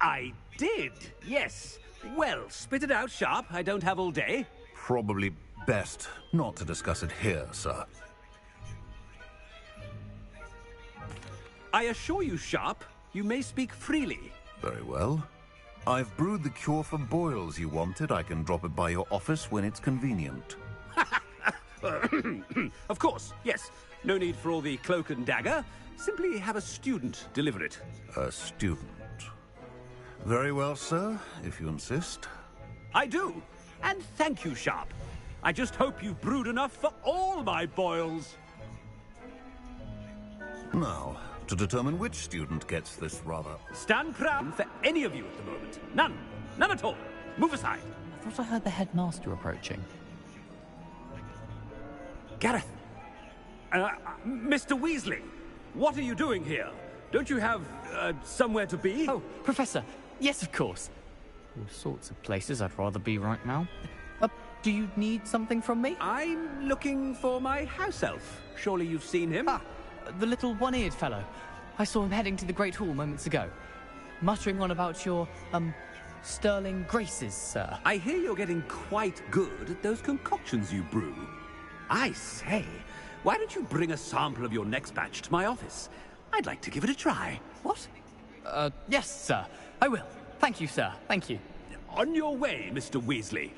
I did, yes. Well, spit it out, Sharp. I don't have all day. Probably best not to discuss it here, sir. I assure you, Sharp, you may speak freely. Very well. I've brewed the cure for boils you wanted. I can drop it by your office when it's convenient. Of course, yes. No need for all the cloak and dagger. Simply have a student deliver it. A student. Very well, sir, if you insist. I do. And thank you, Sharp. I just hope you've brewed enough for all my boils. Now, to determine which student gets this rather... Stand proud for any of you at the moment. None. None at all. Move aside. I thought I heard the headmaster approaching. Gareth! Mr. Weasley! What are you doing here? Don't you have, somewhere to be? Oh, Professor! Yes, of course. All sorts of places I'd rather be right now. Do you need something from me? I'm looking for my house elf. Surely you've seen him? Ah, the little one-eared fellow. I saw him heading to the Great Hall moments ago. Muttering on about your, sterling graces, sir. I hear you're getting quite good at those concoctions you brew. I say, why don't you bring a sample of your next batch to my office? I'd like to give it a try. What? Yes, sir. I will. Thank you, sir. Thank you. On your way, Mr. Weasley.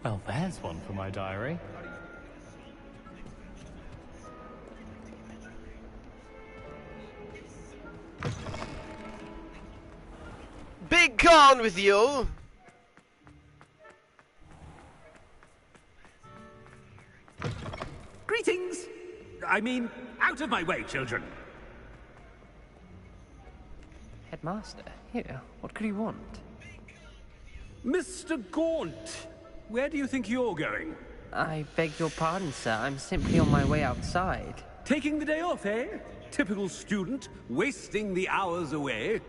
Well, there's one for my diary. Big con with you! Greetings! I mean, out of my way, children! Headmaster, here, what could he want? Mr. Gaunt, where do you think you're going? I beg your pardon, sir. I'm simply on my way outside. Taking the day off, eh? Typical student, wasting the hours away.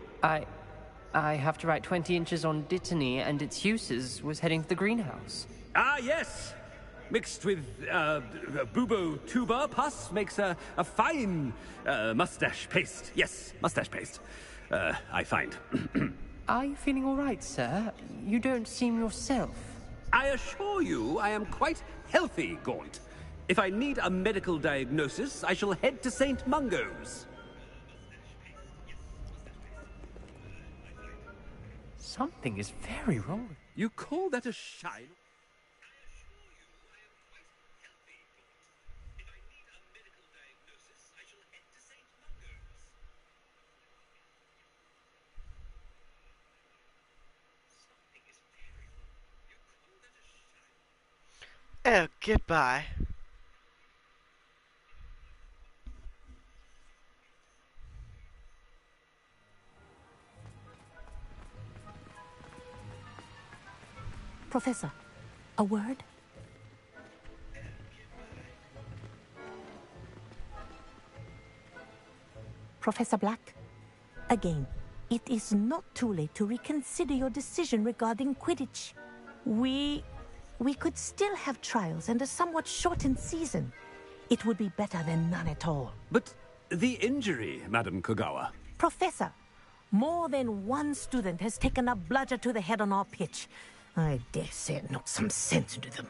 I have to write 20 inches on Dittany and its uses. Was heading to the greenhouse. Ah, yes! Mixed with, bubo tuber pus makes a fine, mustache paste. Yes, mustache paste. I find. Are you feeling all right, sir? You don't seem yourself. I assure you I am quite healthy, Gaunt. If I need a medical diagnosis, I shall head to St. Mungo's. Something is very wrong. You call that a shine? Oh, goodbye. Professor, a word? Professor Black, again, it is not too late to reconsider your decision regarding Quidditch. We could still have trials and a somewhat shortened season. It would be better than none at all. But the injury, Madam Kogawa. Professor, more than one student has taken a bludger to the head on our pitch. I dare say it knocked some sense into them.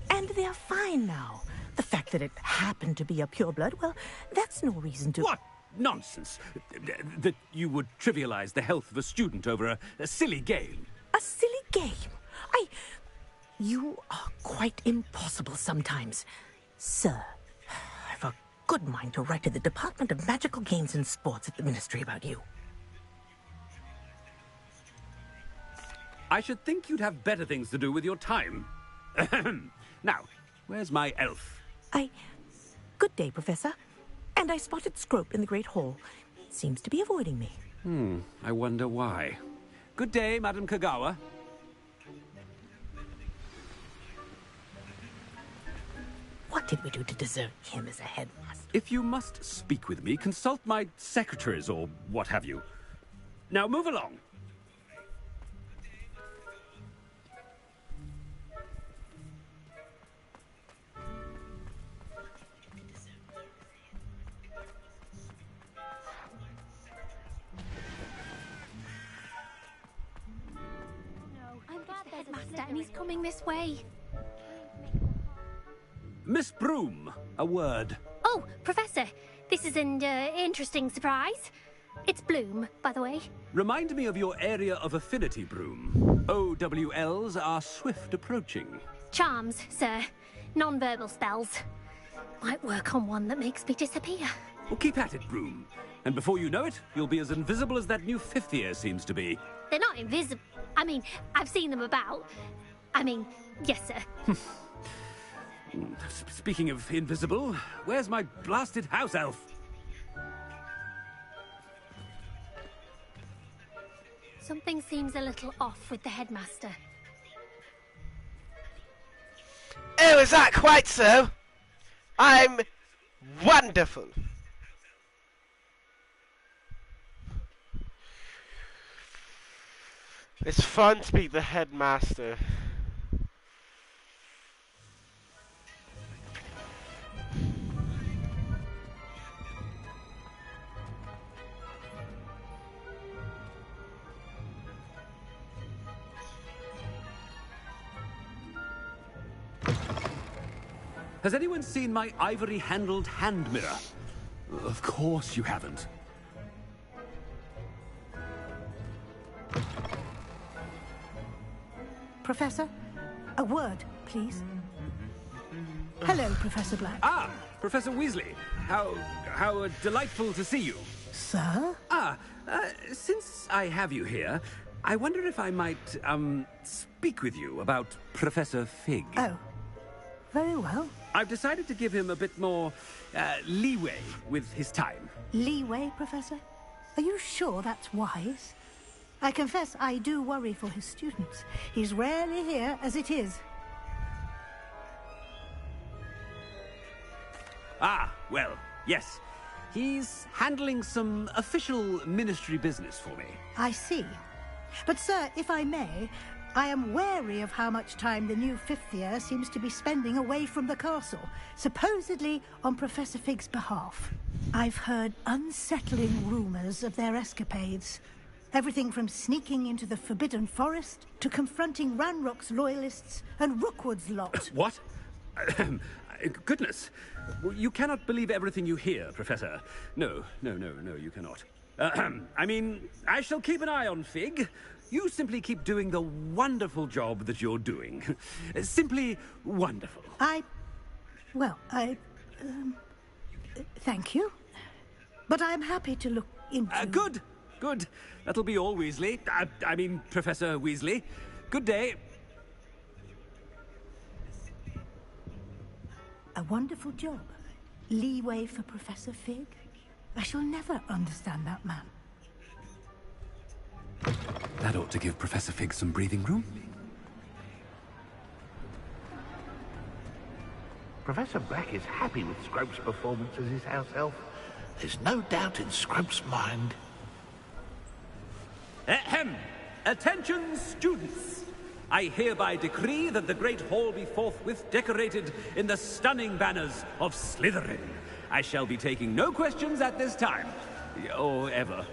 And they're fine now. The fact that it happened to be a pureblood, well, that's no reason to... What nonsense! That you would trivialize the health of a student over a silly game. A silly game? You are quite impossible sometimes. Sir, I've a good mind to write to the Department of Magical Games and Sports at the Ministry about you. I should think you'd have better things to do with your time. Now, where's my elf? Good day, Professor. And I spotted Scrope in the Great Hall. Seems to be avoiding me. I wonder why. Good day, Madam Kogawa. What did we do to deserve him as a headmaster? If you must speak with me, consult my secretaries or what have you. Now move along. Headmaster, and he's coming this way. Miss Broom, a word. Oh, Professor, this is an interesting surprise. It's Bloom, by the way. Remind me of your area of affinity, Broom. OWLs are swift approaching. Charms, sir. Non-verbal spells. Might work on one that makes me disappear. Well, keep at it, Broom. And before you know it, you'll be as invisible as that new fifth year seems to be. They're not invisible. I mean, I've seen them about. I mean, yes, sir. Speaking of invisible, where's my blasted house elf? Something seems a little off with the headmaster. Oh, is that quite so? I'm wonderful. It's fun to be the headmaster. Has anyone seen my ivory-handled hand mirror? Of course you haven't. Professor, a word, please. Hello, Professor Black. Ah, Professor Weasley. How delightful to see you. Sir? Since I have you here, I wonder if I might, speak with you about Professor Fig. Oh, very well. I've decided to give him a bit more, leeway with his time. Leeway, Professor? Are you sure that's wise? I confess I do worry for his students. He's rarely here as it is. Ah, well, yes. He's handling some official ministry business for me. I see. But, sir, if I may, I am wary of how much time the new fifth year seems to be spending away from the castle, supposedly on Professor Fig's behalf. I've heard unsettling rumors of their escapades. Everything from sneaking into the Forbidden Forest to confronting Ranrock's loyalists and Rookwood's lot. What? Goodness. You cannot believe everything you hear, Professor. No, you cannot. I mean, I shall keep an eye on Fig. You simply keep doing the wonderful job that you're doing. Simply wonderful. Thank you. But I'm happy to look into... Good. That'll be all, Weasley. I mean, Professor Weasley. Good day. A wonderful job. Leeway for Professor Fig. I shall never understand that man. That ought to give Professor Fig some breathing room. Professor Black is happy with Scrope's performance as his house elf. There's no doubt in Scrope's mind. Ahem! Attention, students! I hereby decree that the Great Hall be forthwith decorated in the stunning banners of Slytherin. I shall be taking no questions at this time. Or ever.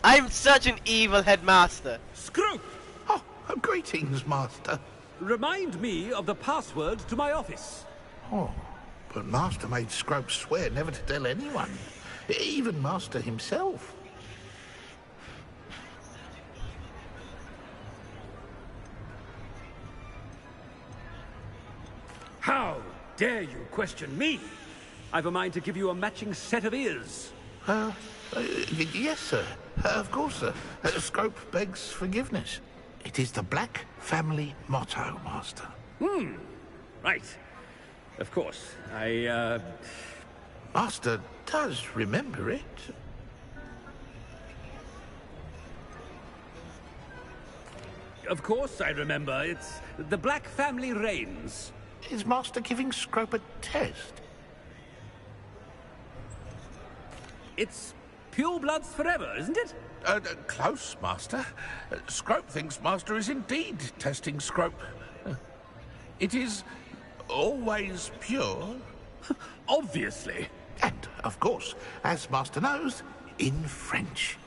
I'm such an evil headmaster. Scrope! Oh, greetings, Master. Remind me of the password to my office. Oh, but Master made Scrope swear never to tell anyone. Even Master himself. How dare you question me? I've a mind to give you a matching set of ears. Yes, sir. Of course, sir. Scrope begs forgiveness. It is the Black family motto, Master. Right. Of course. Master does remember it. Of course I remember. It's the Black family reigns. Is Master giving Scrope a test? It's purebloods forever, isn't it? Close, Master. Scrope thinks Master is indeed testing Scrope. It is always pure. Obviously. And, of course, as Master knows, in French.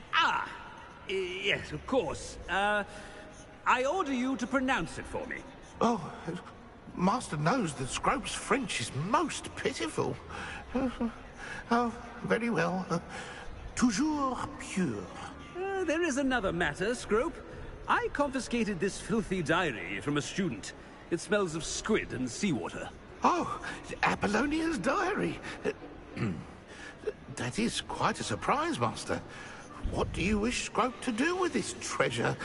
Yes, of course. I order you to pronounce it for me. Oh, Master knows that Scrope's French is most pitiful. Oh, very well. Toujours pure. There is another matter, Scrope. I confiscated this filthy diary from a student. It smells of squid and seawater. Oh, Apollonia's diary. That is quite a surprise, Master. What do you wish Scrope to do with this treasure?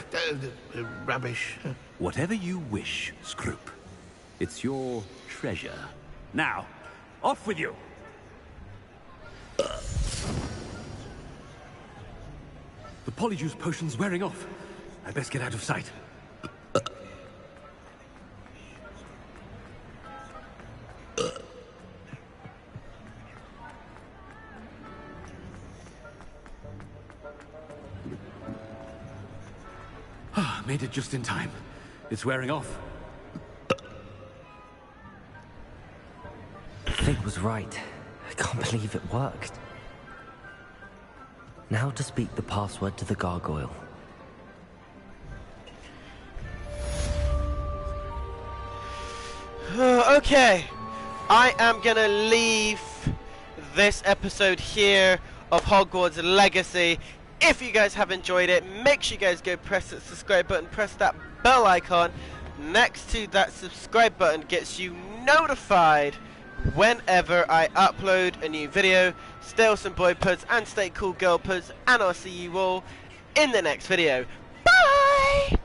Rubbish. Whatever you wish, Scrope. It's your treasure. Now, Off with you! The polyjuice potion's wearing off. I best get out of sight. Made it just in time. It's wearing off. Fig was right. I can't believe it worked. Now to speak the password to the gargoyle. Okay, I am gonna leave this episode here of Hogwarts Legacy. If you guys have enjoyed it, make sure you guys go press that subscribe button, press that bell icon next to that subscribe button, gets you notified whenever I upload a new video. Stay awesome boy puds and stay cool girl puds, and I'll see you all in the next video. Bye!